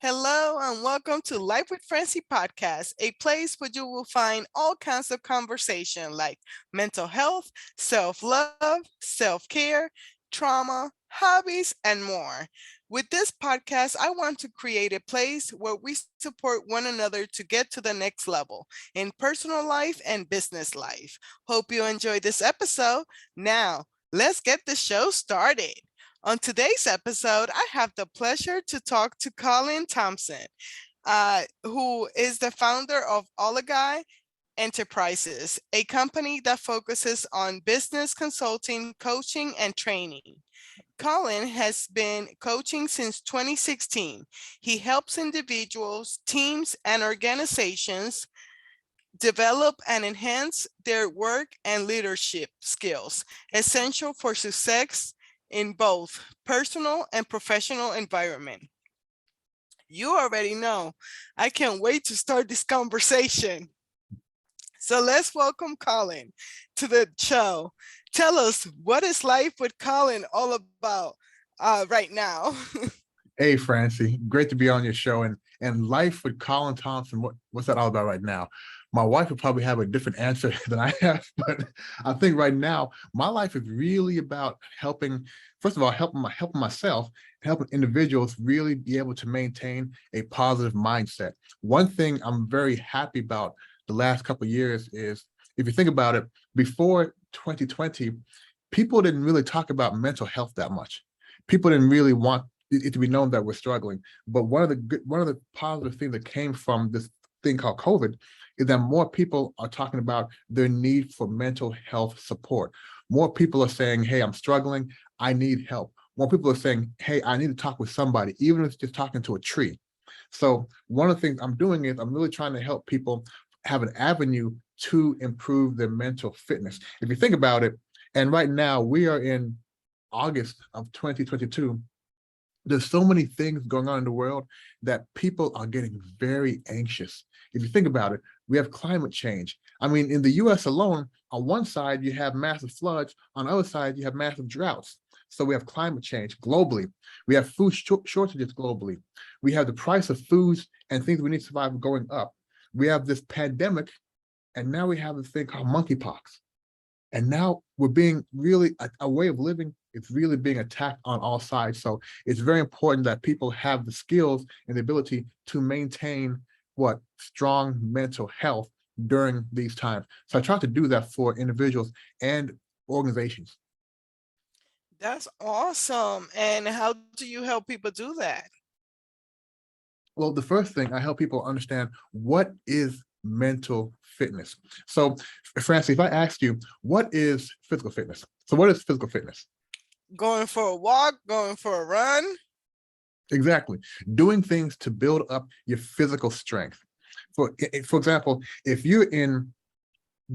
Hello and welcome to Life with Francy podcast, a place where you will find all kinds of conversation like mental health, self-love, self-care, trauma, hobbies, and more. With this podcast, I want to create a place where we support one another to get to the next level in personal life and business life. Hope you enjoy this episode. Now, let's get the show started. On today's episode, I have the pleasure to talk to Colin Thompson, who is the founder of Oligai Enterprises, a company that focuses on business consulting, coaching, and training. Colin has been coaching since 2016. He helps individuals, teams, and organizations develop and enhance their work and leadership skills, essential for success in both personal and professional environment. You already know, I can't wait to start this conversation. So let's welcome Colin to the show. Tell us, what is Life with Colin all about right now? Hey, Francie, great to be on your show. And Life with Colin Thompson, what's that all about right now? My wife would probably have a different answer than I have, but I think right now my life is really about helping, first of all, helping myself, helping individuals really be able to maintain a positive mindset. One thing I'm very happy about the last couple of years is, if you think about it, before 2020, people didn't really talk about mental health that much. People didn't really want it to be known that we're struggling. But one of the positive things that came from this thing called COVID is that more people are talking about their need for mental health support. More people are saying, hey, I'm struggling, I need help. More people are saying, hey, I need to talk with somebody, even if it's just talking to a tree. So one of the things I'm doing is I'm really trying to help people have an avenue to improve their mental fitness. If you think about it, and right now we are in August of 2022, there's so many things going on in the world that people are getting very anxious. If you think about it, we have climate change. I mean, in the US alone, on one side, you have massive floods. On the other side, you have massive droughts. So we have climate change globally. We have food shortages globally. We have the price of foods and things we need to survive going up. We have this pandemic, and now we have this thing called monkeypox. And now we're being really, a way of living is really being attacked on all sides. So it's very important that people have the skills and the ability to maintain strong mental health during these times. So I try to do that for individuals and organizations. That's awesome. And how do you help people do that? Well, the first thing, I help people understand what is mental fitness. So, Francie, if I ask you, what is physical fitness? So what is physical fitness? Going for a walk, going for a run? Exactly. Doing things to build up your physical strength. For example, if you're in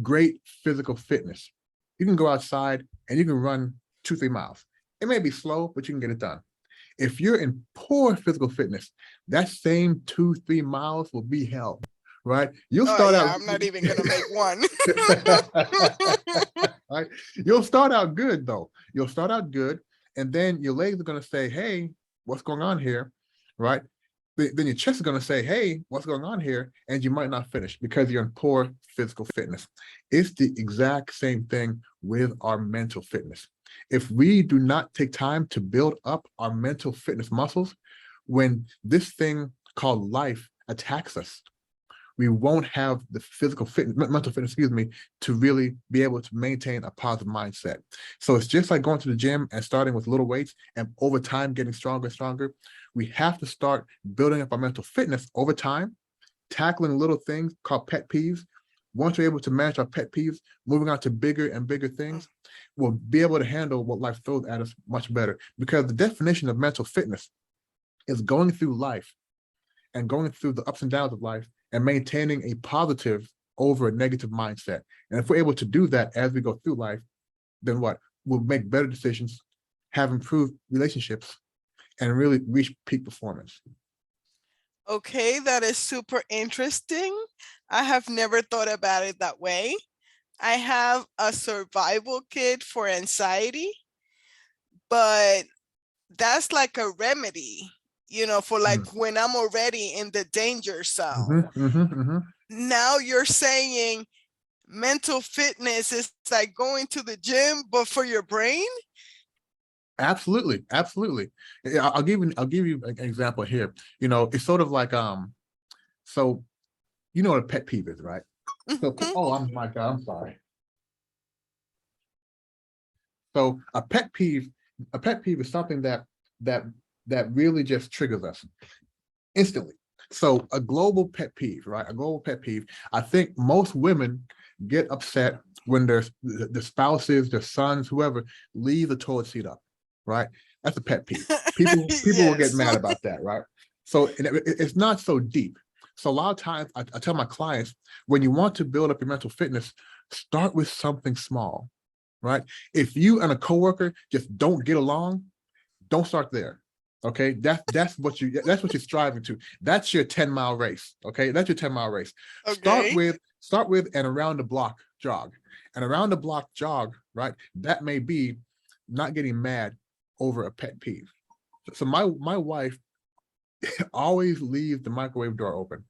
great physical fitness, you can go outside and you can run 2-3 miles. It may be slow, but you can get it done. If you're in poor physical fitness, that same 2-3 miles will be hell, right? You'll start out. I'm not even gonna make one. Right? You'll start out good though. You'll start out good, and then your legs are gonna say, "Hey, what's going on here?" Right? Then your chest is gonna say, "Hey, what's going on here?" And you might not finish because you're in poor physical fitness. It's the exact same thing with our mental fitness. If we do not take time to build up our mental fitness muscles, when this thing called life attacks us, we won't have the mental fitness, to really be able to maintain a positive mindset. So it's just like going to the gym and starting with little weights and over time getting stronger and stronger. We have to start building up our mental fitness over time, tackling little things called pet peeves. Once we're able to manage our pet peeves, moving on to bigger and bigger things, we'll be able to handle what life throws at us much better. Because the definition of mental fitness is going through life and going through the ups and downs of life and maintaining a positive over a negative mindset. And if we're able to do that as we go through life, then we'll make better decisions, have improved relationships, and really reach peak performance. Okay, that is super interesting. I have never thought about it that way. I have a survival kit for anxiety, but that's like a remedy. for mm, like when I'm already in the danger zone. mhm, mhm, mhm. Now you're saying mental fitness is like going to the gym, but for your brain? Absolutely, absolutely. Yeah, I'll give you an example here. It's sort of like so you know what a pet peeve is, right? So Mhm. oh, my God, I'm sorry. So a pet peeve is something that that really just triggers us instantly. So a global pet peeve, right? A global pet peeve. I think most women get upset when the spouses, their sons, whoever, leave the toilet seat up, right? That's a pet peeve. People will get Yes. mad about that, right? So it's not so deep. So a lot of times I tell my clients, when you want to build up your mental fitness, start with something small, right? If you and a coworker just don't get along, don't start there. Okay, that's what you're striving to. That's your 10-mile race. Okay, that's your 10-mile race. Start Okay. with an around the block jog. And around the block jog, right? That may be not getting mad over a pet peeve. So my wife always leaves the microwave door open,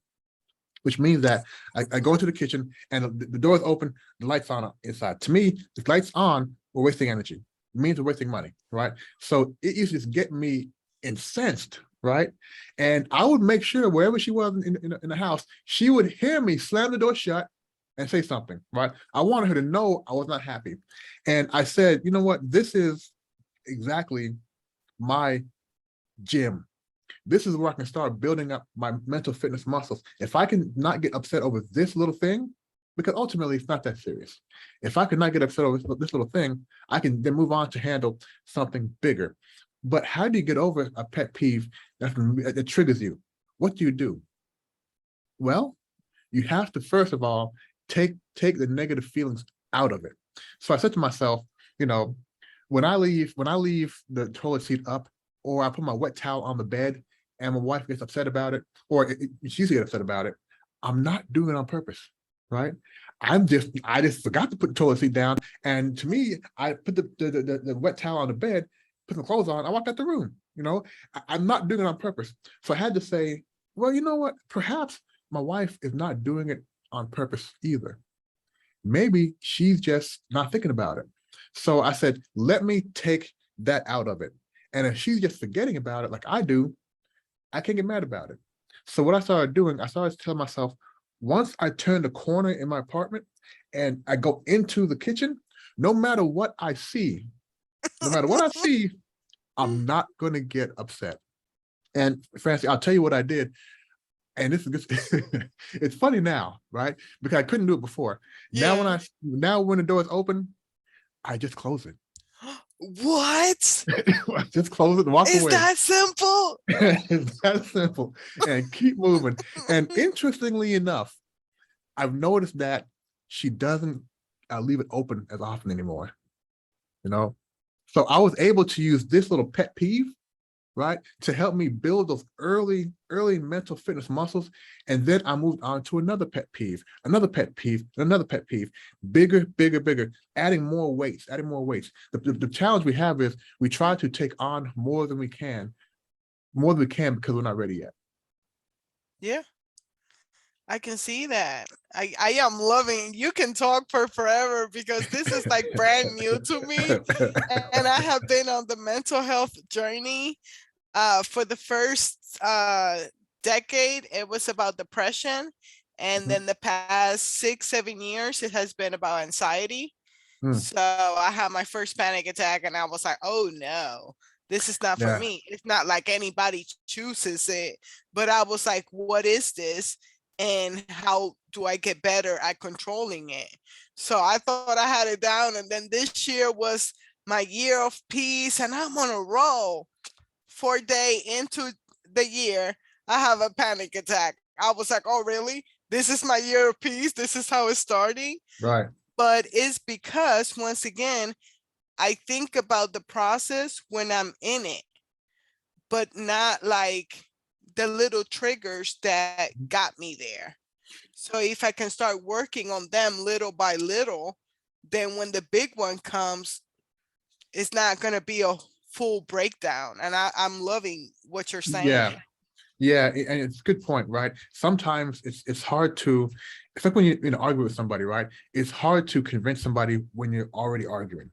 which means that I go into the kitchen and the door is open, the lights on inside. To me, the lights on, we're wasting energy. It means we're wasting money, right? So it used to just get me incensed, right? And I would make sure wherever she was in the house, she would hear me slam the door shut and say something, right? I wanted her to know I was not happy. And I said, you know what? This is exactly my gym. This is where I can start building up my mental fitness muscles. If I can not get upset over this little thing, because ultimately it's not that serious. If I could not get upset over this little thing, I can then move on to handle something bigger. But how do you get over a pet peeve that triggers you? What do you do? Well, you have to first of all take the negative feelings out of it. So I said to myself, you know, when I leave the toilet seat up, or I put my wet towel on the bed, and my wife gets upset about it, or she used to get upset about it, I'm not doing it on purpose, right? I just forgot to put the toilet seat down, and to me, I put the wet towel on the bed, put some clothes on, I walked out the room. I'm not doing it on purpose. So I had to say, well, you know what? Perhaps my wife is not doing it on purpose either. Maybe she's just not thinking about it. So I said, let me take that out of it. And if she's just forgetting about it like I do, I can't get mad about it. So what I started doing, I started telling myself, once I turn the corner in my apartment and I go into the kitchen, no matter what I see, no matter what I see, I'm not going to get upset. And Francie, I'll tell you what I did. And this is it's funny now, right? Because I couldn't do it before. Yeah. Now when the door is open, I just close it. What? I just close it and walk Is away. that simple? It's that simple. And keep moving. And interestingly enough, I've noticed that she doesn't leave it open as often anymore. You know, so I was able to use this little pet peeve, right, to help me build those early mental fitness muscles. And then I moved on to another pet peeve, another pet peeve, another pet peeve, bigger, bigger, bigger, adding more weights, adding more weights. The challenge we have is we try to take on more than we can because we're not ready yet. Yeah, I can see that. I am loving, you can talk for forever because this is like brand new to me. And I have been on the mental health journey. For the first decade, it was about depression. And Mhm. then the past 6, 7 years, it has been about anxiety. Mm, So I had my first panic attack and I was like, oh no, this is not for yeah, me. It's not like anybody chooses it. But I was like, what is this? And how do I get better at controlling it? So I thought I had it down. And then this year was my year of peace and I'm on a roll. 4 day into the year, I have a panic attack. I was like, oh, really? This is my year of peace. This is how it's starting. right. But it's because, once again, I think about the process when I'm in it, but not like the little triggers that got me there. So if I can start working on them little by little, then when the big one comes, it's not going to be a full breakdown. And I'm loving what you're Yeah. saying. Yeah, and it's a good point, right? Sometimes it's hard to, it's like when you argue with somebody, right? It's hard to convince somebody when you're already arguing.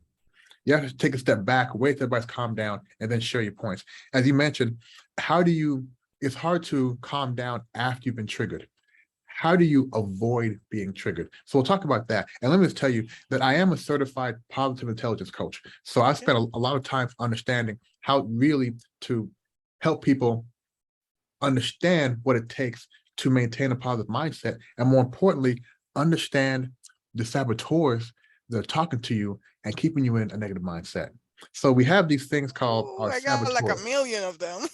You have to take a step back, wait till everybody's calmed down, and then share your points. As you mentioned, how do you? It's hard to calm down after you've been triggered. How do you avoid being triggered? So we'll talk about that. And let me just tell you that I am a certified positive intelligence coach. So I Okay. spent a lot of time understanding how really to help people understand what it takes to maintain a positive mindset, and more importantly, understand the saboteurs that are talking to you and keeping you in a negative mindset. So we have these things called Ooh, our I got like a saboteurs. million of them.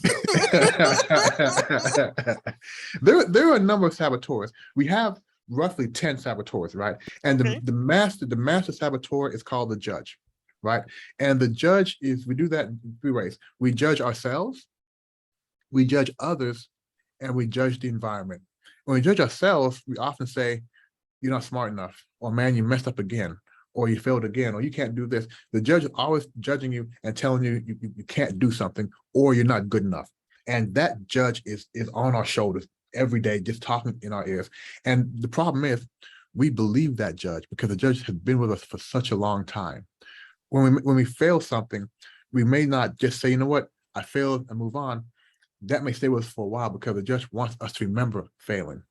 There are a number of saboteurs. We have roughly 10 saboteurs, right? And Okay. the master saboteur is called the judge, right? And the judge is, we do that in three ways. We judge ourselves, we judge others, and we judge the environment. When we judge ourselves, we often say, you're not smart enough, or man, you messed up again, or you failed again, or you can't do this. The judge is always judging you and telling you can't do something, or you're not good enough. And that judge is on our shoulders every day, just talking in our ears. And the problem is, we believe that judge because the judge has been with us for such a long time. When we fail something, we may not just say, you know what, I failed and move on. That may stay with us for a while because the judge wants us to remember failing.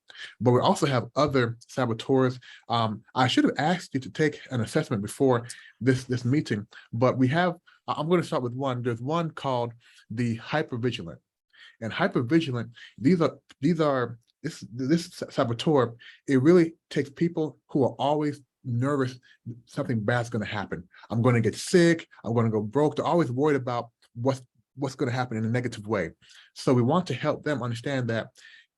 But we also have other saboteurs. I should have asked you to take an assessment before this meeting, but we have. I'm going to start with one. There's one called the hypervigilant, and hypervigilant. These are this saboteur. It really takes people who are always nervous something bad's going to happen. I'm going to get sick. I'm going to go broke. They're always worried about what's going to happen in a negative way. So we want to help them understand that,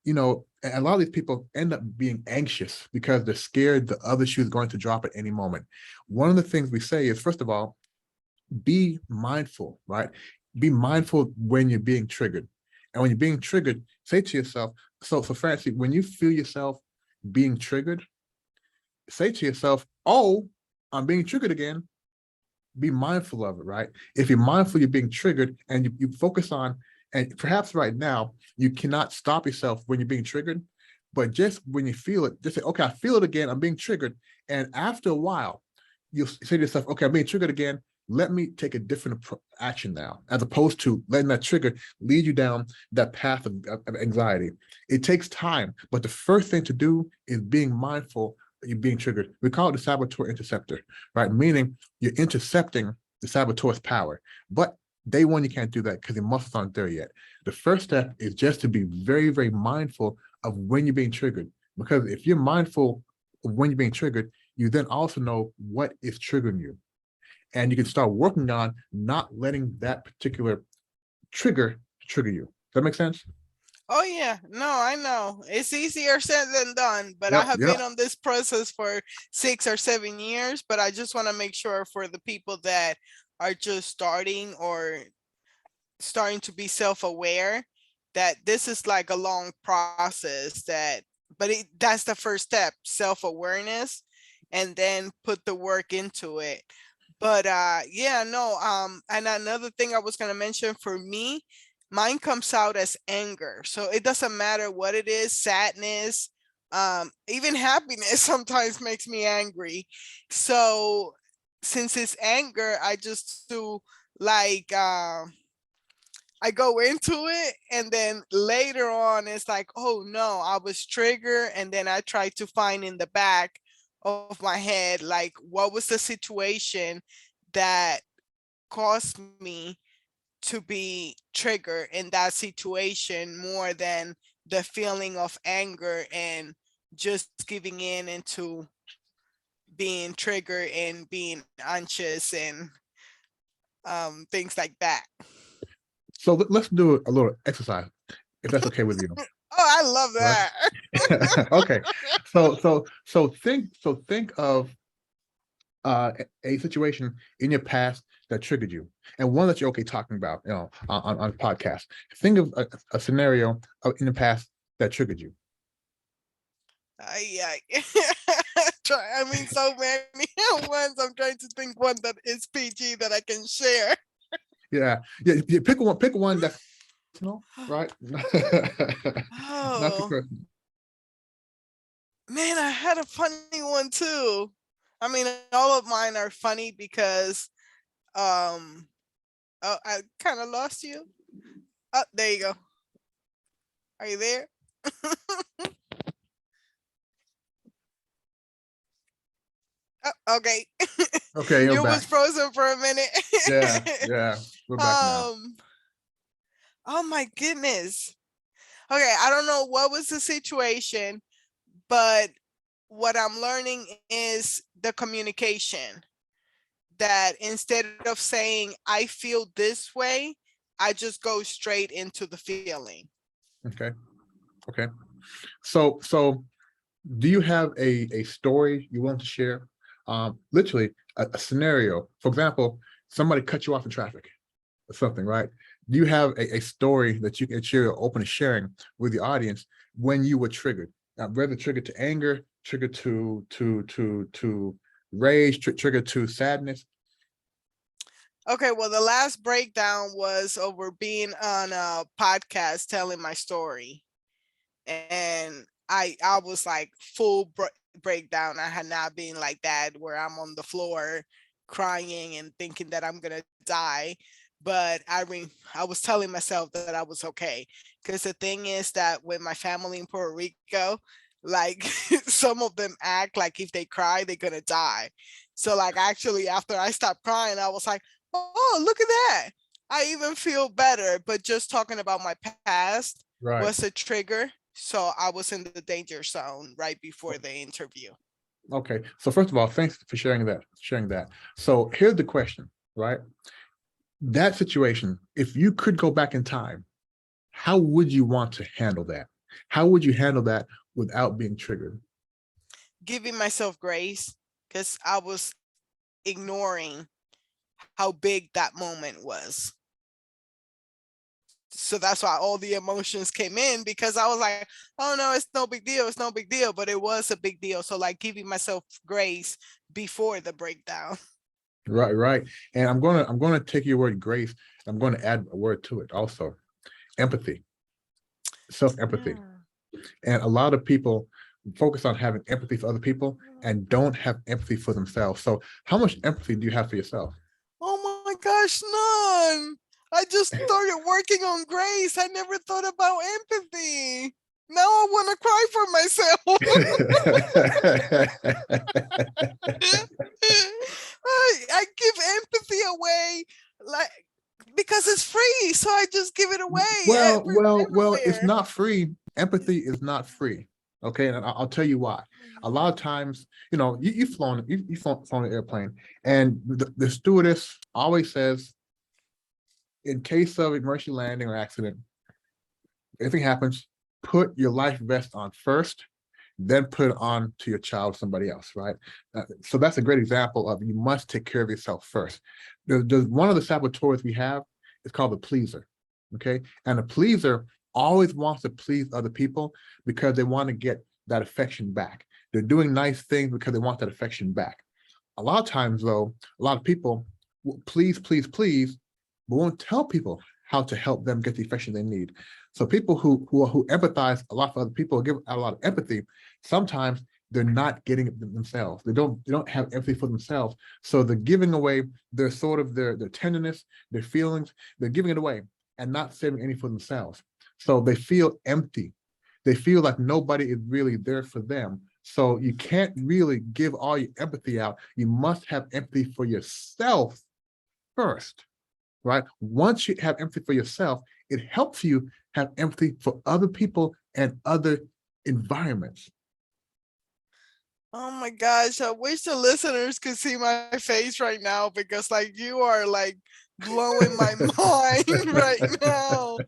a lot of these people end up being anxious because they're scared the other shoe is going to drop at any moment. One of the things we say is, first of all, be mindful, right? Be mindful when you're being triggered. And when you're being triggered, say to yourself, so Francie, when you feel yourself being triggered, say to yourself, oh, I'm being triggered again. Be mindful of it, right? If you're mindful, you're being triggered, and you focus on, and perhaps right now, you cannot stop yourself when you're being triggered, but just when you feel it, just say, okay, I feel it again, I'm being triggered. And after a while, you'll say to yourself, okay, I'm being triggered again. Let me take a different action now, as opposed to letting that trigger lead you down that path of anxiety. It takes time, but the first thing to do is being mindful that you're being triggered. We call it the saboteur interceptor, right? Meaning you're intercepting the saboteur's power. But day one, you can't do that because your muscles aren't there yet. The first step is just to be very, very mindful of when you're being triggered. Because if you're mindful of when you're being triggered, you then also know what is triggering you. And you can start working on not letting that particular trigger you. Does that make sense? Oh yeah, no, I know. It's easier said than done, but I Yep, have yep. been on this process for 6 or 7 years, but I just want to make sure for the people that are just starting or starting to be self-aware that this is like a long process that's the first step, self-awareness, and then put the work into it. But yeah, no, and another thing I was going to mention, for me, mine comes out as anger. So it doesn't matter what it is, sadness, even happiness sometimes makes me angry. So since it's anger, I just do like I go into it, and then later on it's like, oh no, I was triggered, and then I try to find in the back of my head like what was the situation that caused me to be triggered in that situation, more than the feeling of anger and just giving in into being triggered and being anxious and things like that. So let's do a little exercise, if that's okay with you. Oh, I love Right? that. Okay. So think of a situation in your past that triggered you, and one that you're okay talking about, on podcast. Think of a scenario in the past that triggered you. Yeah. I mean, so many ones. I'm trying to think one that is PG that I can share. Yeah, yeah, yeah. Pick one that's personal, right? Not too Oh, personal. man, I had a funny one too. I mean, all of mine are funny because um oh, I kind of lost you. Oh, there you go. Are you there? Oh, okay. Okay, you're You back. was frozen for a minute. Yeah, yeah, we're back now. um oh my goodness. Okay, I don't know what was the situation, but what I'm learning is the communication, that instead of saying I feel this way, I just go straight into the feeling. Okay, okay. So do you have a story you want to share? Literally a scenario. For example, somebody cut you off in traffic or something, right? Do you have a story that you can share, open to sharing with the audience when you were triggered? Whether triggered to anger, triggered to rage, triggered to sadness. Okay, well, the last breakdown was over being on a podcast telling my story. And I was like breakdown. I had not been like that where I'm on the floor crying and thinking that I'm gonna die. But I was telling myself that I was okay. Because the thing is that with my family in Puerto Rico, like some of them act like if they cry, they're gonna die. So like actually after I stopped crying, I was like, oh, look at that. I even feel better. But just talking about my past Right. was a trigger. So I was in the danger zone right before the interview. Okay. So first of all, thanks for sharing that. Sharing that. So here's the question, right? That situation, if you could go back in time, how would you want to handle that? How would you handle that without being triggered? Giving myself grace because I was ignoring how big that moment was. So that's why all the emotions came in, because I was like, oh no, it's no big deal. It's no big deal. But it was a big deal. So like giving myself grace before the breakdown. Right, right. And I'm gonna take your word grace. I'm going to add a word to it also. Empathy, self-empathy. Yeah. And a lot of people focus on having empathy for other people and don't have empathy for themselves. So how much empathy do you have for yourself? Oh my gosh, none. I just started working on grace. I never thought about empathy. Now I want to cry for myself. I give empathy away like because it's free, so I just give it away Well, it's everywhere. not free. Empathy is not free. Okay, and I'll tell you why. A lot of times, you've flown an airplane, and the stewardess always says, in case of emergency landing or accident, anything happens, put your life vest on first, then put it on to your child, somebody else, right? So that's a great example of you must take care of yourself first. One of the saboteurs we have is called the pleaser, okay? And the pleaser always wants to please other people because they want to get that affection back. They're doing nice things because they want that affection back. A lot of times, though, a lot of people will please, please, please, but won't tell people how to help them get the affection they need. So people who empathize a lot for other people, give a lot of empathy, sometimes they're not getting it themselves. They don't have empathy for themselves. So they're giving away their tenderness, their feelings, they're giving it away and not saving any for themselves. So they feel empty. They feel like nobody is really there for them. So you can't really give all your empathy out. You must have empathy for yourself first, right? Once you have empathy for yourself, it helps you have empathy for other people and other environments. Oh my gosh, I wish the listeners could see my face right now because like you are like blowing my mind right now.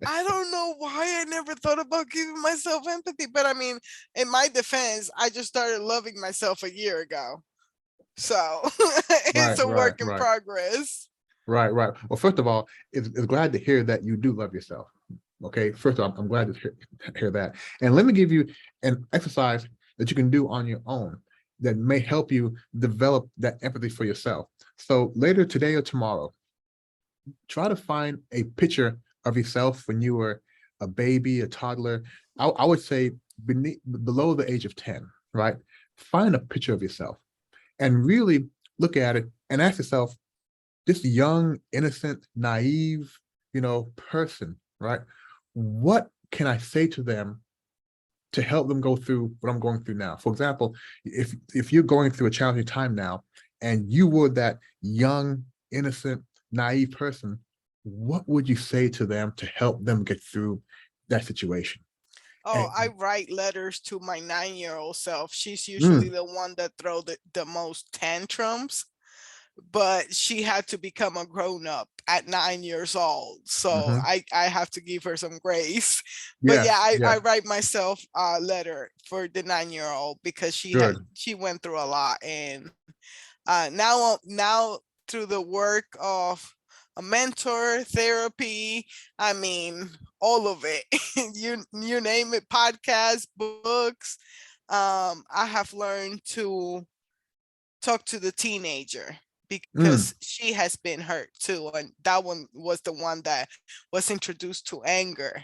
I don't know why I never thought about giving myself empathy, but I mean, in my defense, I just started loving myself a year ago. So it's Right, a right, work in right, progress. right, right. Well, first of all, it's glad to hear that you do love yourself. Okay, first of all, I'm glad to hear that. And let me give you an exercise that you can do on your own that may help you develop that empathy for yourself. So later today or tomorrow, try to find a picture of yourself when you were a baby, a toddler. I would say below the age of 10, right? Find a picture of yourself and really look at it and ask yourself, this young, innocent, naive, person, right? What can I say to them to help them go through what I'm going through now? For example, if you're going through a challenging time now and you were that young, innocent, naive person, what would you say to them to help them get through that situation? Oh, And I write letters to my 9-year-old self. She's usually mm, the one that throw the most tantrums, but she had to become a grown up at 9 years old. So mhm. I have to give her some grace. But yeah, Yes, I yes, write myself a letter for the 9-year-old because good. she went through a lot. And now through the work of a mentor, therapy, I mean, all of it, you name it, podcasts, books, I have learned to talk to the teenager Mm, because she has been hurt too, and that one was the one that was introduced to anger,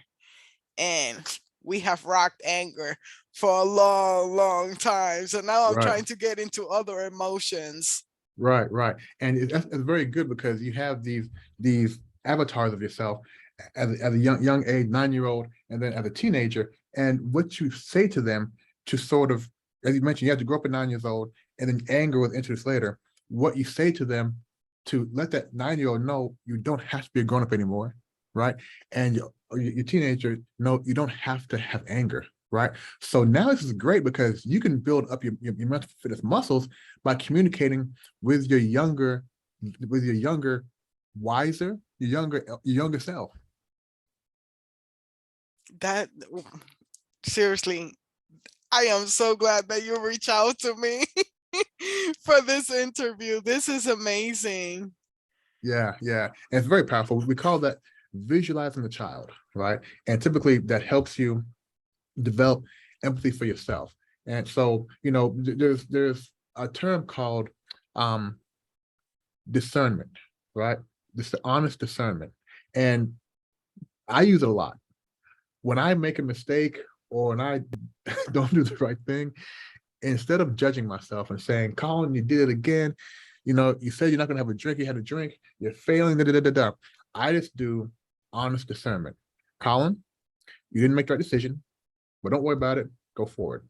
and we have rocked anger for a long time, so now I'm right. trying to get into other emotions. Right, right, and it's very good because you have these avatars of yourself as a young age, 9-year-old, and then as a teenager, and what you say to them to sort of, as you mentioned, you have to grow up at 9 years old, and then anger was introduced later. What you say to them to let that 9-year-old know you don't have to be a grown up anymore, right? And your teenager know you don't have to have anger, right? So now this is great because you can build up your mental fitness muscles by communicating with your younger, wiser, your younger self. That seriously, I am so glad that you reach out to me for this interview. This is amazing. Yeah, yeah. And it's very powerful. We call that visualizing the child, right? And typically that helps you develop empathy for yourself. And so, there's a term called um discernment, right? This honest discernment. And I use it a lot. When I make a mistake or when I don't do the right thing, instead of judging myself and saying, Colin, you did it again. You said you're not going to have a drink. You had a drink. You're failing. Da, da, da, da, da. I just do honest discernment. Colin, you didn't make the right decision, but don't worry about it. Go forward.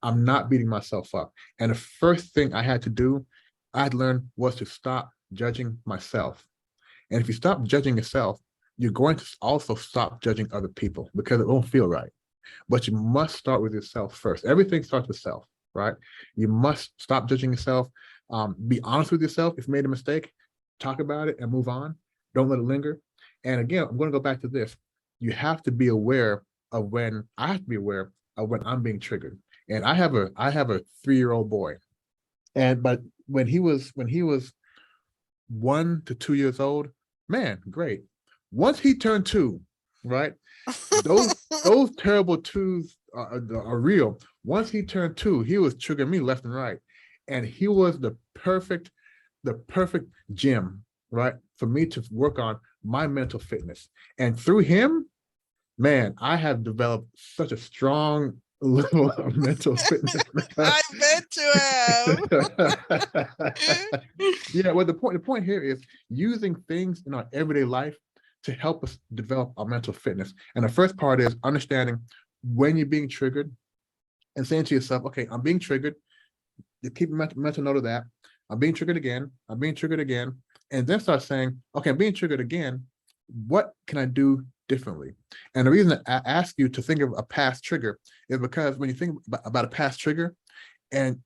I'm not beating myself up. And the first thing I had to do, I had to learn was to stop judging myself. And if you stop judging yourself, you're going to also stop judging other people because it won't feel right. But you must start with yourself first. Everything starts with self, right? You must stop judging yourself. Be honest with yourself. If you made a mistake, talk about it and move on. Don't let it linger. And again, I'm going to go back to this. You have to be aware of when I have to be aware of when I'm being triggered. And I have a 3-year-old boy. And but when he was 1 to 2 years old, man, great. Once he turned two, right? Those those terrible twos are real. Once he turned two, he was triggering me left and right, and he was the perfect gym, right, for me to work on my mental fitness. And through him, man, I have developed such a strong level of mental fitness. I bet you have. Yeah, well, the point here is using things in our everyday life to help us develop our mental fitness. And the first part is understanding when you're being triggered and saying to yourself, okay, I'm being triggered. You keep a mental note of that. I'm being triggered again. I'm being triggered again. And then start saying, okay, I'm being triggered again. What can I do differently? And the reason I ask you to think of a past trigger is because when you think about a past trigger, and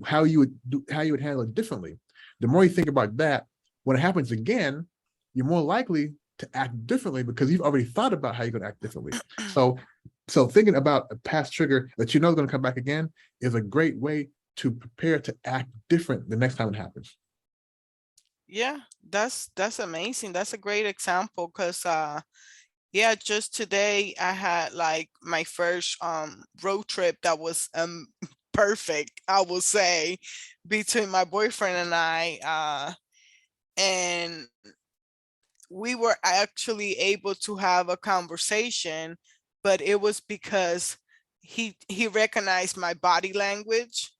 how you would handle it differently. The more you think about that, when it happens again, you're more likely to act differently because you've already thought about how you're going to act differently. So, so thinking about a past trigger that you know is going to come back again is a great way to prepare to act different the next time it happens. Yeah, that's amazing. That's a great example because yeah, just today I had like my first road trip that was perfect, I will say, between my boyfriend and I, and we were actually able to have a conversation, but it was because he recognized my body language,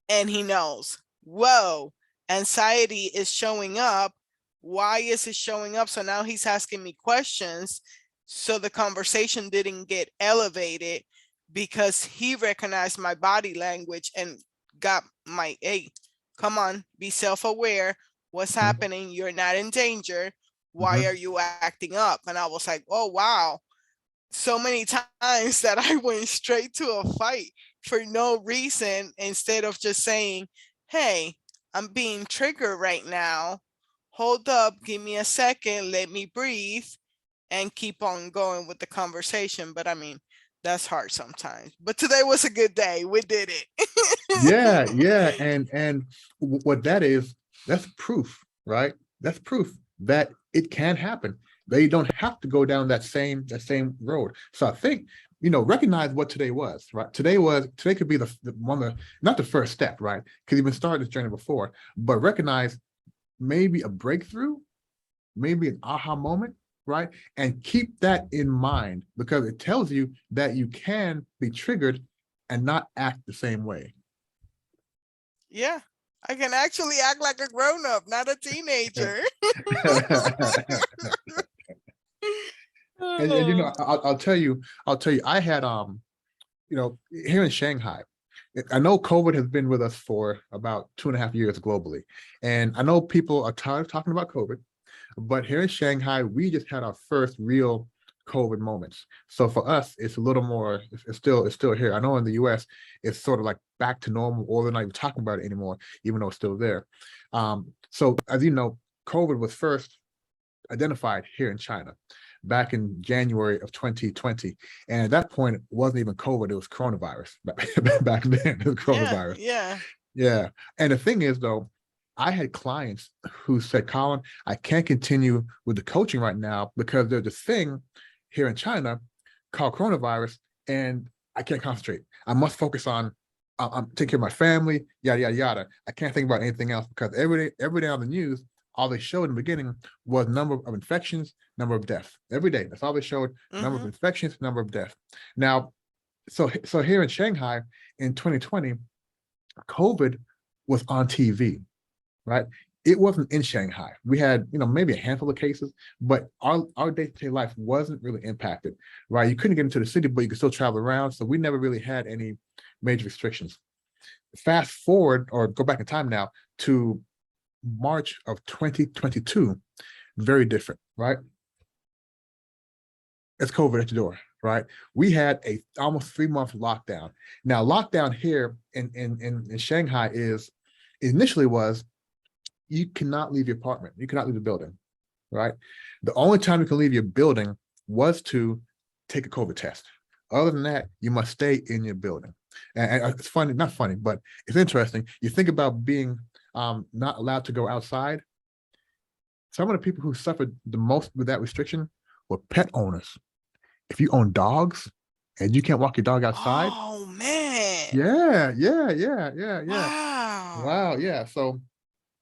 and he knows, whoa, anxiety is showing up. Why is it showing up? So now he's asking me questions. So the conversation didn't get elevated because he recognized my body language and got my, hey, come on, be self-aware. What's Mhm, happening? You're not in danger. Why are mhm, you acting up? And I was like, oh, wow. So many times that I went straight to a fight for no reason instead of just saying, hey, I'm being triggered right now. Hold up, give me a second, let me breathe, and keep on going with the conversation. But I mean, that's hard sometimes. But today was a good day. We did it. yeah, yeah, and what that is, that's proof, right? That's proof that it can happen. They don't have to go down that same road. So I think, recognize what today was, right? Today could be the one of not the first step, right? Because you've been started this journey before, but recognize maybe a breakthrough, maybe an aha moment, right? And keep that in mind because it tells you that you can be triggered and not act the same way. Yeah, I can actually act like a grown up, not a teenager. And Oh, I'll tell you, I had here in Shanghai, I know COVID has been with us for about 2.5 years globally, and I know people are tired of talking about COVID, but here in Shanghai, we just had our first real COVID moments. So for us, it's a little more. It's still here. I know in the U.S. it's sort of like back to normal, or they're not even talking about it anymore, even though it's still there. So as you know, COVID was first identified here in China back in January of 2020. And at that point, it wasn't even COVID, it was coronavirus. Back then, it was yeah, coronavirus. yeah. Yeah. And the thing is, though, I had clients who said, Colin, I can't continue with the coaching right now because there's this thing here in China called coronavirus, and I can't concentrate. I must focus on I'm taking care of my family, yada yada yada. I can't think about anything else because every day on the news, all they showed in the beginning was number of infections, number of deaths. Every day, that's all they showed: number of Mm-hmm. infections, number of deaths. Now, so here in Shanghai in 2020, COVID was on TV, right? It wasn't in Shanghai. We had, maybe a handful of cases, but our day-to-day life wasn't really impacted, right? You couldn't get into the city, but you could still travel around. So we never really had any major restrictions. Fast forward or go back in time now to March of 2022, very different, right? It's COVID at the door, right? We had a almost 3-month lockdown. Now, lockdown here in Shanghai is initially was you cannot leave your apartment. You cannot leave the building, right? The only time you can leave your building was to take a COVID test. Other than that, you must stay in your building. And it's funny, not funny, but it's interesting. You think about being not allowed to go outside. Some of the people who suffered the most with that restriction were pet owners. If you own dogs and you can't walk your dog outside, Oh man. yeah, yeah, yeah, yeah, yeah. Wow. Wow, yeah. So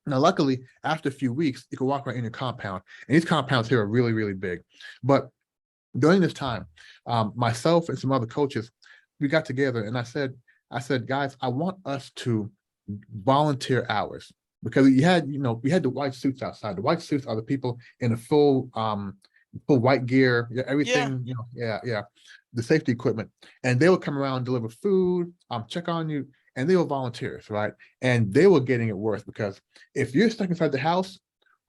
now, luckily, after a few weeks, you can walk around in your compound, and these compounds here are really, really big. But during this time, myself and some other coaches, we got together, and I said, guys, I want us to volunteer hours because we had the white suits outside. The white suits are the people in a full white gear, yeah, Yeah. everything, yeah, yeah, the safety equipment, and they would come around, deliver food, check on you, and they were volunteers, right? And they were getting it worse because if you're stuck inside the house,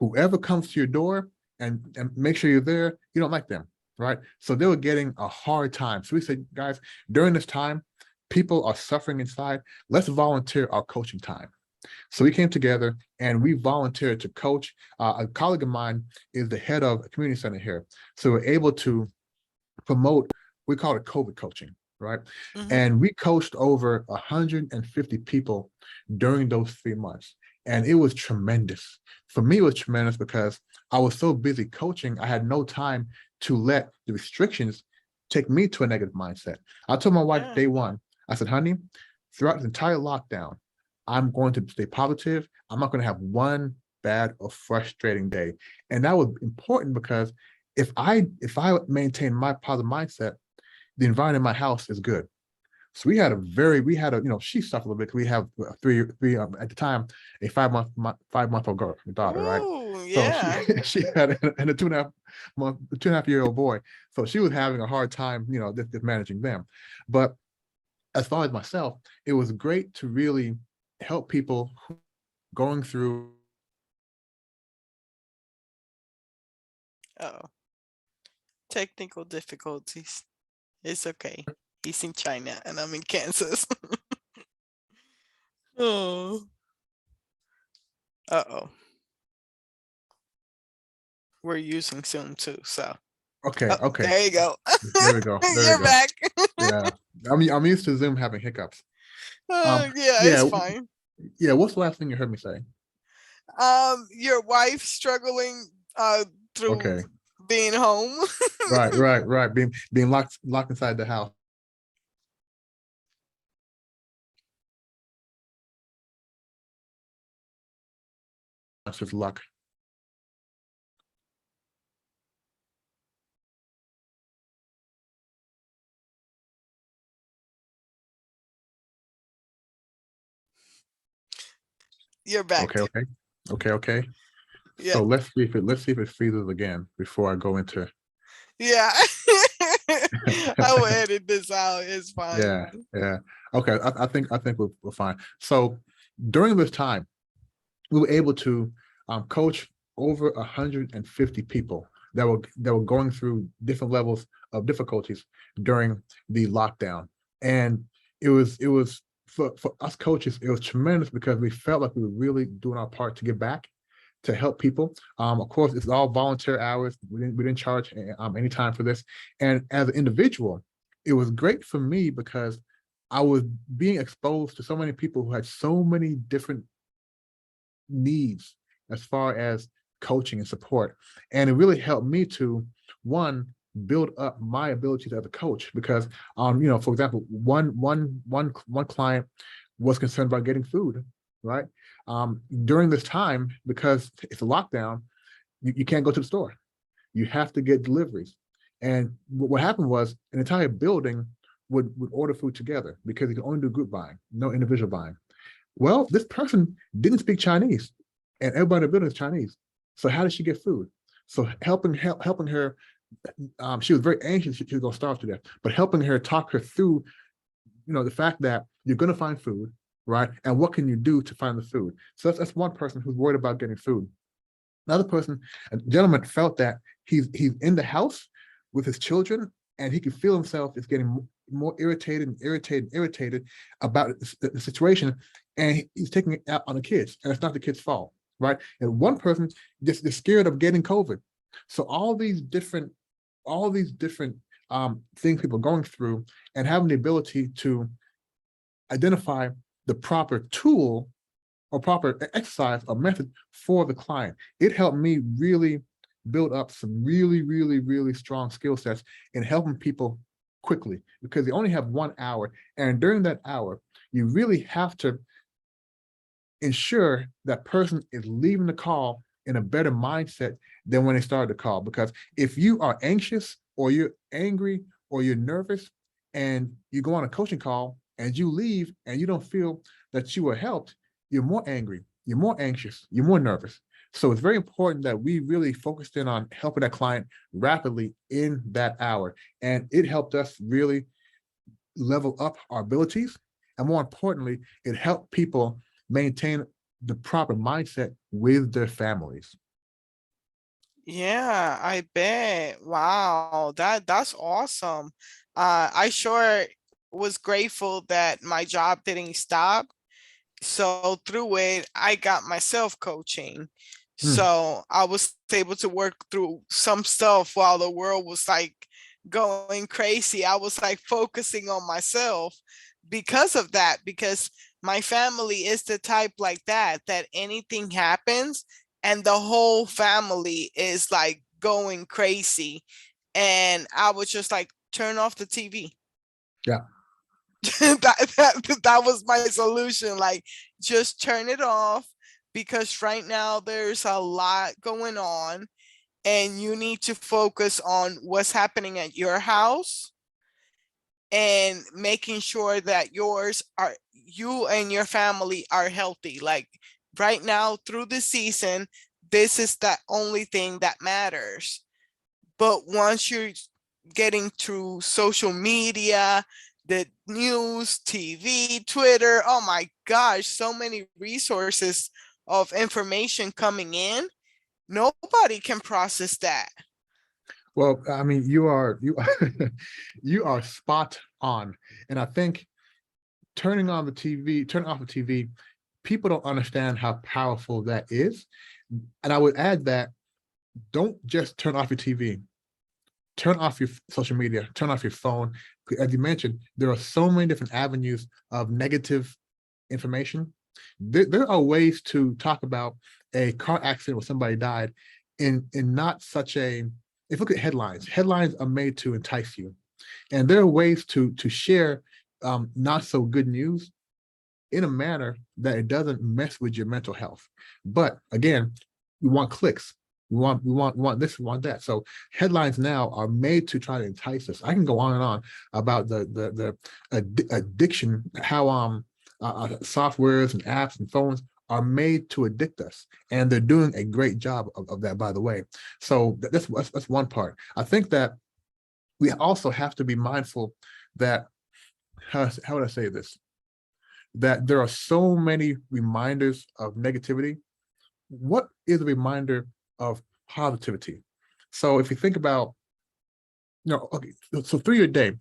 whoever comes to your door and make sure you're there, you don't like them, right? So they were getting a hard time. So we said, guys, during this time, people are suffering inside. Let's volunteer our coaching time. So we came together and we volunteered to coach. A colleague of mine is the head of a community center here. So we're able to promote, we call it COVID coaching, right? Mm-hmm. And we coached over 150 people during those 3 months. And it was tremendous. For me, it was tremendous because I was so busy coaching, I had no time to let the restrictions take me to a negative mindset. I told my wife Yeah. day one, I said, honey, throughout the entire lockdown, I'm going to stay positive. I'm not going to have one bad or frustrating day. And that was important because if I maintain my positive mindset, the environment in my house is good. So she suffered a little bit. We have three at the time, a 5 month old girl, daughter, right? Ooh, So she yeah. she had and a 2.5 year old boy. So she was having a hard time, just managing them. But as far as myself, it was great to really help people going through. Oh, technical difficulties. It's okay. He's in China and I'm in Kansas. Oh. Uh-oh. We're using Zoom too, so. Okay, Oh, okay, there you go. there we go, there we You're go. back. Yeah, I'm used to Zoom having hiccups. Yeah, Yeah, it's fine. yeah. What's the last thing you heard me say? Your wife struggling through Okay, being home. right. Being locked inside the house. That's just luck. You're Okay, back. okay. Yeah. So let's see if it freezes again before I go into. Yeah. I will edit this out. It's fine. Yeah. Okay, I think we're fine. So during this time, we were able to coach over 150 people that were going through different levels of difficulties during the lockdown. And it was for us coaches, it was tremendous because we felt like we were really doing our part to give back, to help people. Of course, it's all volunteer hours. We didn't charge any time for this. And as an individual, it was great for me because I was being exposed to so many people who had so many different needs as far as coaching and support. And it really helped me to, one, build up my abilities as a coach because for example, one client was concerned about getting food, right? During this time, because it's a lockdown, you can't go to the store. You have to get deliveries. And what happened was an entire building would order food together because you can only do group buying, no individual buying. Well, this person didn't speak Chinese, and everybody in the building is Chinese. So how did she get food? So helping her, she was very anxious she was going to starve to death, but helping her talk her through, the fact that you're going to find food, right? And what can you do to find the food? So that's one person who's worried about getting food. Another person, a gentleman, felt that he's in the house with his children, and he could feel himself is getting more irritated about the situation, and he's taking it out on the kids, and it's not the kids' fault, right? And one person just is scared of getting COVID. So all these different things people are going through, and having the ability to identify the proper tool or proper exercise or method for the client. It helped me really build up some really strong skill sets in helping people quickly because you only have 1 hour. And during that hour, you really have to ensure that person is leaving the call in a better mindset than when they started the call. Because if you are anxious or you're angry or you're nervous and you go on a coaching call and you leave and you don't feel that you were helped, you're more angry, you're more anxious, you're more nervous. So it's very important that we really focused in on helping that client rapidly in that hour. And it helped us really level up our abilities. And more importantly, it helped people maintain the proper mindset with their families. Yeah, I bet. Wow, that's awesome. I sure was grateful that my job didn't stop. So through it, I got myself coaching. Mm, So I was able to work through some stuff while the world was like going crazy. I was like focusing on myself because of that, because my family is the type like that anything happens and the whole family is like going crazy. And I was just like, turn off the TV. yeah, that was my solution. Like, just turn it off, because right now there's a lot going on and you need to focus on what's happening at your house and making sure that you and your family are healthy. Like right now through the season, this is the only thing that matters. But once you're getting through social media, the news, TV, Twitter, oh my gosh, so many resources of information coming in, nobody can process that. Well, I mean, you you are spot on. And I think turning on the TV, turning off the TV, people don't understand how powerful that is. And I would add that don't just turn off your TV, turn off your social media, turn off your phone. As you mentioned, there are so many different avenues of negative information. There are ways to talk about a car accident where somebody died in not such a, if you look at headlines, headlines are made to entice you. And there are ways to share not so good news in a manner that it doesn't mess with your mental health. But again, we want clicks. We want this, we want that. So headlines now are made to try to entice us. I can go on and on about the addiction, how softwares and apps and phones are made to addict us, and they're doing a great job of that, by the way. So that's one part. I think that we also have to be mindful that, how would I say this? That there are so many reminders of negativity. What is a reminder of positivity? So if you think about, okay, so through your day,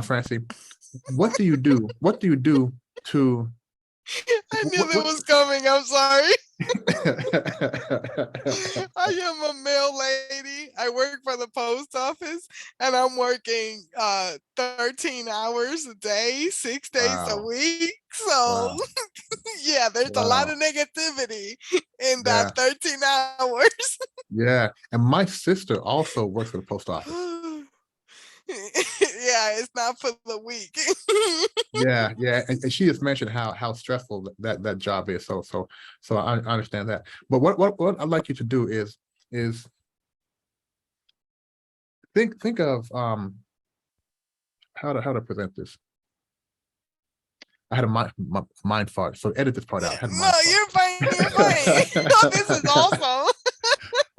Francie, what do you do? What do you do to? I knew that What? was coming. I'm sorry. I am a mail lady. I work for the post office and I'm working 13 hours a day, 6 days a Wow! week. So Wow! yeah, there's a lot Wow! of negativity in that Yeah, 13 hours. yeah. And my sister also works for the post office. Yeah, it's not for the weak. Yeah, yeah, and she just mentioned how stressful that job is. So I understand that. But what I'd like you to do is think of how to present this. I had a mind fart. So edit this part out. I had a No, mind fart. you're fine. You're fine. Oh, this is awesome.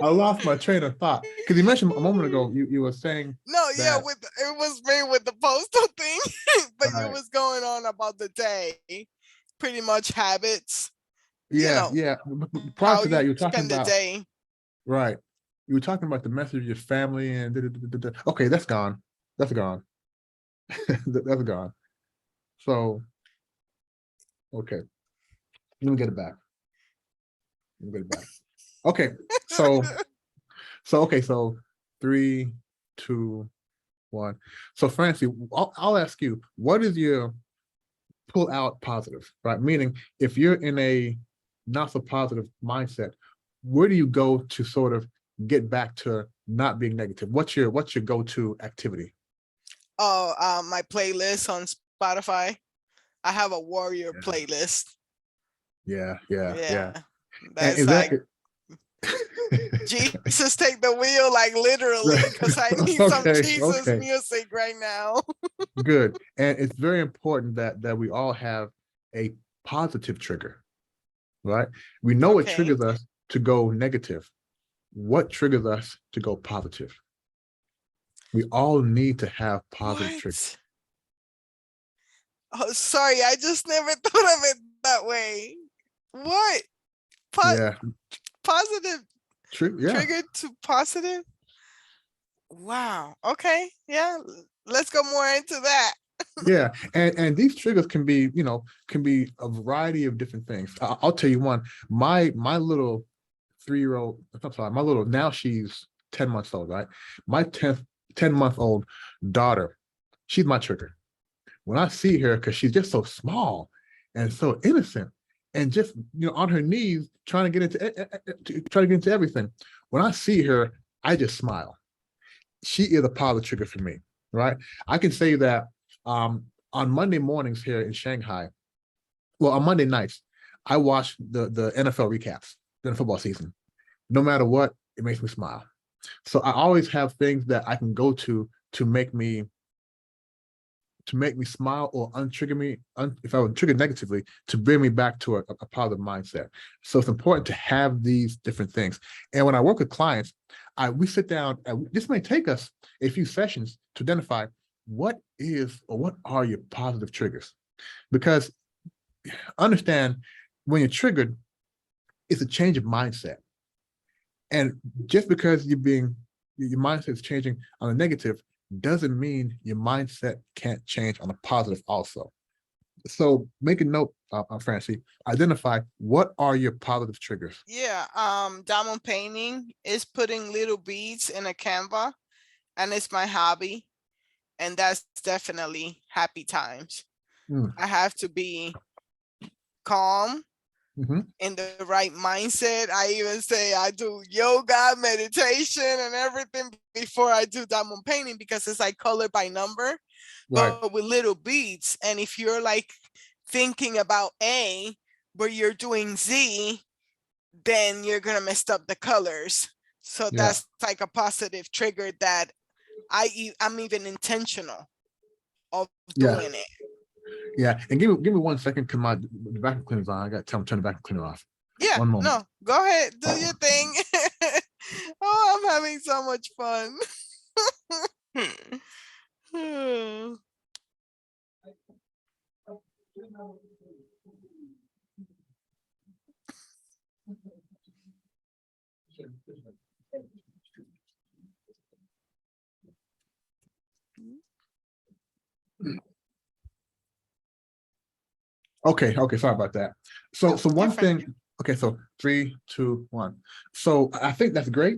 I lost my train of thought because you mentioned a moment ago you were saying No, yeah, that, it was me with the postal thing, but you right? was going on about the day, pretty much habits, you Yeah, know, yeah. But prior how to that, you you were talking spend the about, day. right. You were talking about the message of your family and okay, that's gone. That's gone. That's gone. So okay, let me get it back. Let me get it back. Okay, so okay, so 3, 2, 1. So Francie, I'll ask you, what is your pull out positive, right? Meaning, if you're in a not so positive mindset, where do you go to sort of get back to not being negative? What's your go-to activity? Oh, my playlist on Spotify. I have a warrior Yeah, playlist. yeah, yeah, Yeah, yeah. And that's is like that Jesus take the wheel, like literally, because I need some okay? Jesus Okay, music right now. good. And it's very important that we all have a positive trigger, right? We know what Okay. triggers us to go negative. What triggers us to go positive? We all need to have positive triggers. What? Oh, sorry, I just never thought of it that way. What? Po- Yeah, positive yeah, trigger to positive? Wow. Okay. Yeah. Let's go more into that. yeah. And these triggers can be, can be a variety of different things. I'll tell you one. My little 3-year-old, I'm sorry, my little, now she's 10 months old, right? My 10-month-old daughter, she's my trigger. When I see her, because she's just so small and so innocent, and just on her knees trying to get into everything. When I see her, I just smile. She is a positive trigger for me, right? I can say that on Monday mornings here in Shanghai, well, on Monday nights, I watch the NFL recaps during the football season. No matter what, it makes me smile. So I always have things that I can go to make me smile or untrigger me, if I would trigger negatively, to bring me back to a positive mindset. So it's important to have these different things. And when I work with clients, we sit down, and this may take us a few sessions to identify what are your positive triggers. Because understand, when you're triggered, it's a change of mindset. And just because your mindset is changing on a negative doesn't mean your mindset can't change on a positive also. So make a note, Francie, identify what are your positive triggers. Yeah, diamond painting is putting little beads in a canva, and it's my hobby, and that's definitely happy times. Mm. I have to be calm, Mm-hmm. in the right mindset. I even say I do yoga, meditation, and everything before I do diamond painting, because it's like color by number, Right. but with little beads. And if you're like thinking about A, but you're doing Z, then you're gonna mess up the colors. So Yeah. that's like a positive trigger that I'm even intentional of Yeah. doing it. Yeah. And give me 1 second, because my the vacuum cleaner's on. I got to tell him to turn the vacuum cleaner off. Yeah, One moment. no, go ahead, do your thing. Oh, I'm having so much fun. Okay, sorry about that. So No, you're one fine. thing, okay, so 3, 2, 1. So I think that's great.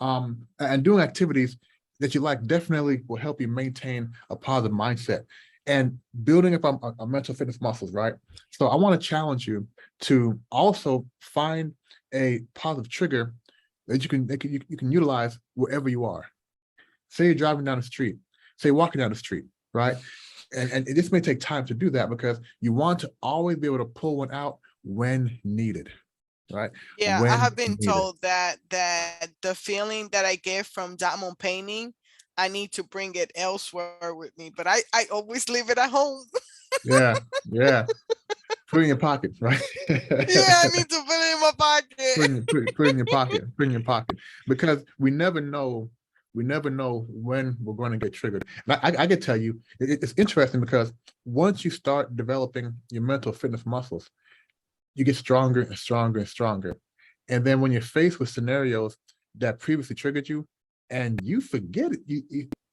And doing activities that you like definitely will help you maintain a positive mindset and building up a mental fitness muscles, right? So I want to challenge you to also find a positive trigger that you can utilize wherever you are. Say you're driving down the street, say walking down the street, right? And this may take time to do that, because you want to always be able to pull one out when needed, right? Yeah, I When have been needed. told that the feeling that I get from diamond painting, I need to bring it elsewhere with me, but I always leave it at home. Yeah, yeah. Put it in your pocket, right? Yeah, I need to put it in my pocket. Put it in your pocket. Put it in your pocket. Because we never know when we're going to get triggered. And I can tell you, it's interesting, because once you start developing your mental fitness muscles, you get stronger and stronger and stronger. And then when you're faced with scenarios that previously triggered you, and you forget it,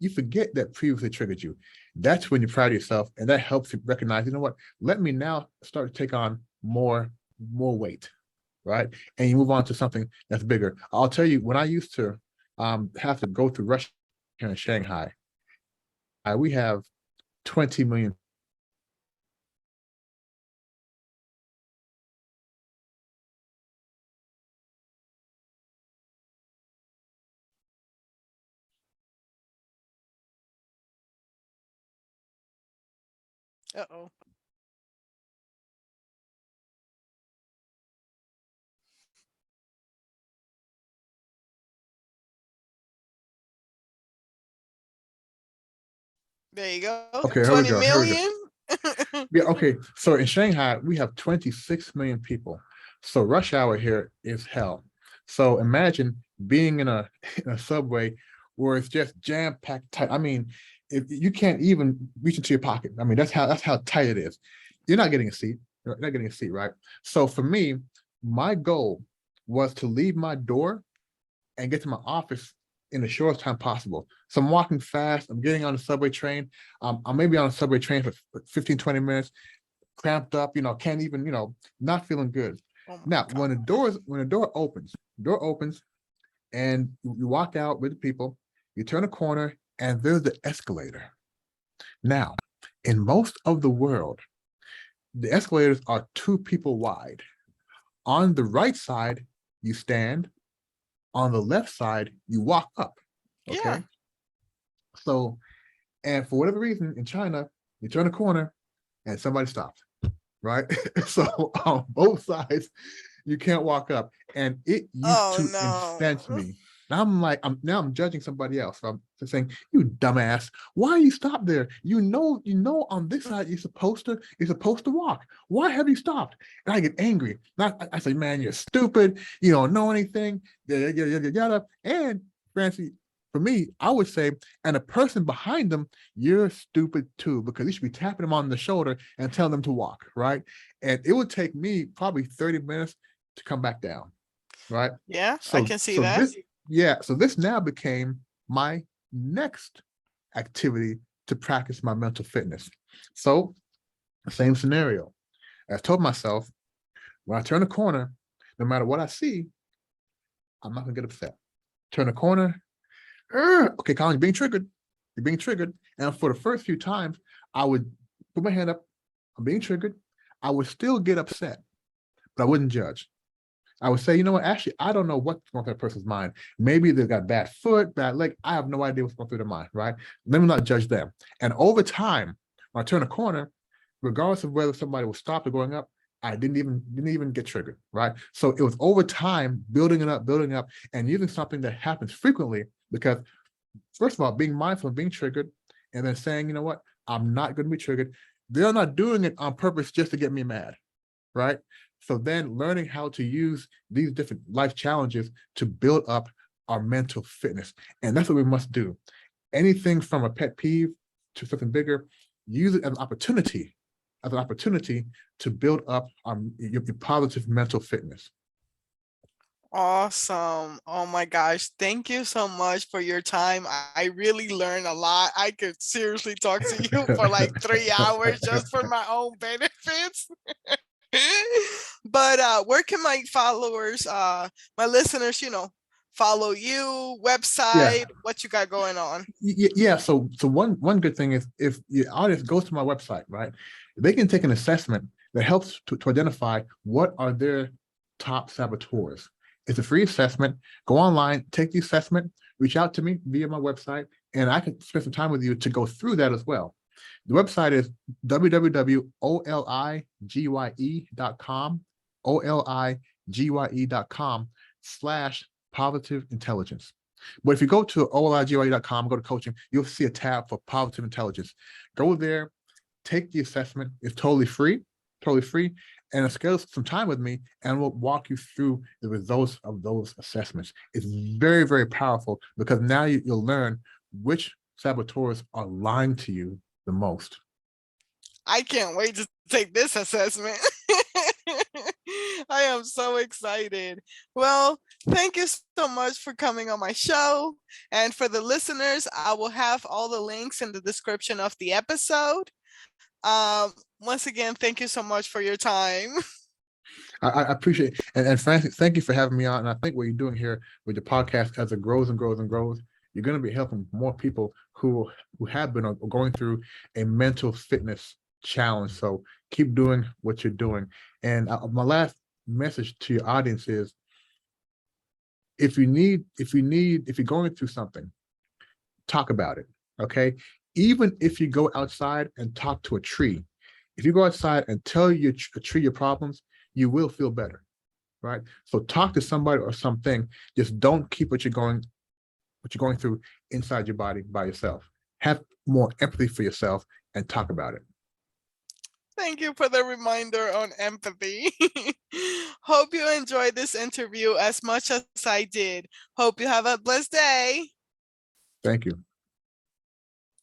you forget that previously triggered you, that's when you're proud of yourself, and that helps you recognize, you know what, let me now start to take on more weight, right? And you move on to something that's bigger. I'll tell you, when I used to have to go through Russia here in Shanghai, we have 20 million. Uh-oh. There you go. Okay, here we 20 go. Here we go. million. Yeah, okay. So in Shanghai, we have 26 million people. So rush hour here is hell. So imagine being in a in a subway where it's just jam-packed tight. I mean, if you can't even reach into your pocket. I mean, that's how tight it is. You're not getting a seat. You're not getting a seat, right? So for me, my goal was to leave my door and get to my office in the shortest time possible. So I'm walking fast, I'm getting on the subway train. I may be on a subway train for 15, 20 minutes, cramped up, can't even, not feeling good. Oh my Now, God. when the door opens and you walk out with the people, you turn a corner and there's the escalator. Now, in most of the world, the escalators are 2 people wide. On the right side, you stand. On the left side, you walk up. Yeah. Okay. So, and for whatever reason in China, you turn a corner and somebody stops. right? So on both sides, you can't walk up. And it used Oh to incense no. me. Now I'm judging somebody else. So I'm saying, you dumbass, why you stop there? You know on this side you're supposed to walk. Why have you stopped? And I get angry. I say, man, you're stupid, you don't know anything, yada yada yada yada. And Francie, for me, I would say, and the person behind them, you're stupid too, because you should be tapping them on the shoulder and telling them to walk, right? And it would take me probably 30 minutes to come back down, right? Yeah, I So can see so that. this yeah, so this now became my next activity to practice my mental fitness. So same scenario. I told myself, when I turn a corner, no matter what I see, I'm not gonna get upset. Turn a corner, okay, Colin, you're being triggered. You're being triggered. And for the first few times, I would put my hand up, I'm being triggered. I would still get upset, but I wouldn't judge. I would say, you know what, actually, I don't know what's going through that person's mind. Maybe they've got bad foot, bad leg. I have no idea what's going through their mind, right? Let me not judge them. And over time, when I turn a corner, regardless of whether somebody was stopped or going up, I didn't even get triggered, right? So it was over time, building up, and using something that happens frequently, because first of all, being mindful of being triggered, and then saying, you know what, I'm not going to be triggered. They're not doing it on purpose just to get me mad, right? So then learning how to use these different life challenges to build up our mental fitness. And that's what we must do. Anything from a pet peeve to something bigger, use it as an opportunity to build up your positive mental fitness. Awesome. Oh my gosh. Thank you so much for your time. I really learned a lot. I could seriously talk to you for like 3 hours just for my own benefits. But where can my followers, my listeners, follow you, Yeah, website, what you got going on? yeah. So one good thing is, if your audience goes to my website, right, they can take an assessment that helps to identify what are their top saboteurs. It's a free assessment. Go online, take the assessment, reach out to me via my website, and I can spend some time with you to go through that as well. The website is www.oligye.com, oligye.com/positive intelligence. But if you go to oligye.com, go to coaching, you'll see a tab for positive intelligence. Go there, take the assessment. It's totally free. And schedule some time with me, and we'll walk you through the results of those assessments. It's very, very powerful, because now you'll learn which saboteurs are lying to you the most. I can't wait to take this assessment. I am so excited. Well, thank you so much for coming on my show. And for the listeners, I will have all the links in the description of the episode. Once again, thank you so much for your time. I appreciate it. And Francis, thank you for having me on. And I think what you're doing here with the podcast, as it grows and grows and grows, you're going to be helping more people who have been going through a mental fitness challenge. So keep doing what you're doing. And my last message to your audience is, if you're going through something, talk about it. Okay. Even if you go outside and talk to a tree, if you go outside and tell a tree your problems, you will feel better. Right. So talk to somebody or something. Just don't keep what you're going through inside your body by yourself. Have more empathy for yourself and talk about it. Thank you for the reminder on empathy. Hope you enjoyed this interview as much as I did. Hope you have a blessed day. Thank you.